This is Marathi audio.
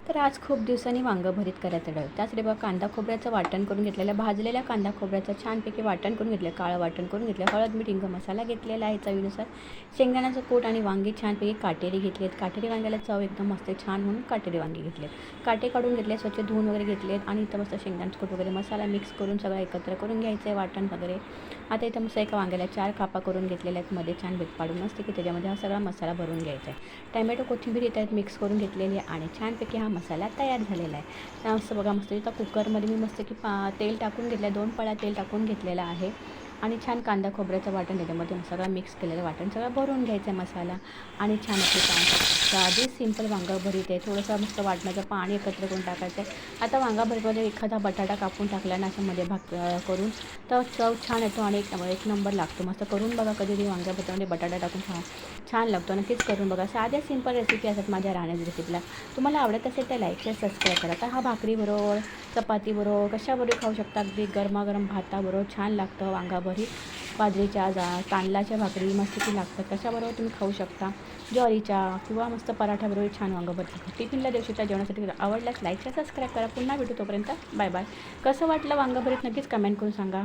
तर आज खूप दिवसांनी वांगं भरीत करायचं ठरवलं. त्यासाठी बघा कांदा खोबऱ्याचं वाटण करून घेतलेलं, भाजलेल्या कांदा खोबऱ्याचं छानपैकी वाटण करून घेतलं, काळं वाटण करून घेतलं, हळद मीठ हिंग मसाला घेतलेला आहे चवीनुसार, शेंगदाण्याचं कूट आणि वांगी छानपैकी काटेरी घेतलेत. काटेरी वांग्याला चव एकदम मस्त छान म्हणून काटेरी वांगी घेतलेत. काटे काढून घेतले, स्वच्छ धुवून वगैरे घेतलेत आणि इथं मस्त शेंगदाण्याचं कूट वगैरे मसाला मिक्स करून सगळं एकत्र करून घ्यायचं आहे वाटण वगैरे. आता इथं मस्त एका वांग्याला 4 कापा करून घेतलेल्या आहेत, मध्ये छान बीट पाडून मस्त की त्याच्यामध्ये हा सगळा मसाला भरून घ्यायचा आहे. टॅमॅटो कोथिंबीर इथं मिक्स करून घेतलेली आहे आणि छानपैकी हा मसाला तयार झालेला आहे. मस्त बघा मस्त इथं कुकरमध्ये मी मस्त की तेल टाकून घेतलं आहे, 2 पळ्या तेल टाकून घेतलेलं आहे आणि छान कांदा खोबऱ्याचं वाटण त्याच्यामध्ये सगळं मिक्स केलेलं वाटण सगळं भरून घ्यायचं आहे मसाला आणि छान आपली साधी सिंपल वांगा भरीत आहे. थोडंसं मस्त वाटणाचं पाणी एकत्र करून टाकायचं आहे. आता वांगा भरीतमध्ये एखादा बटाटा कापून टाकला ना अशामध्ये भाग करून तर चव छान येतो आणि एक नंबर लागतो. मस्त करून बघा कधीतरी वांग्या भरीतामध्ये बटाटा टाकून छान लागतो. नक्कीच करून बघा. साध्या सिंपल रेसिपी असतात माझ्या राहण्याच्या रेसिपीला. तुम्हाला आवडत असेल तर लाईक शेअर सबस्क्राईब करा. तर हा भाकरीबरोबर चपातीबरोबर कशाबरोबर खाऊ शकता, अगदी गरमागरम भाताबरोबर छान लागतं वांगा भरीत. बाजरीच्या तांदळाच्या भाकरी मस्त की लागतात, कशाबरोबर तुम्ही खाऊ शकता, ज्वारीच्या किंवा मस्त पराठ्याबरोबर छान वांगा भरीत टिफिनला देऊ शकता. जेवणासाठी आवडल्यास लाईक शेअर सबस्क्राईब करा. पुन्हा भेटू, तोपर्यंत बाय बाय. कसं वाटलं वांगा भरीत नक्कीच कमेंट करून सांगा.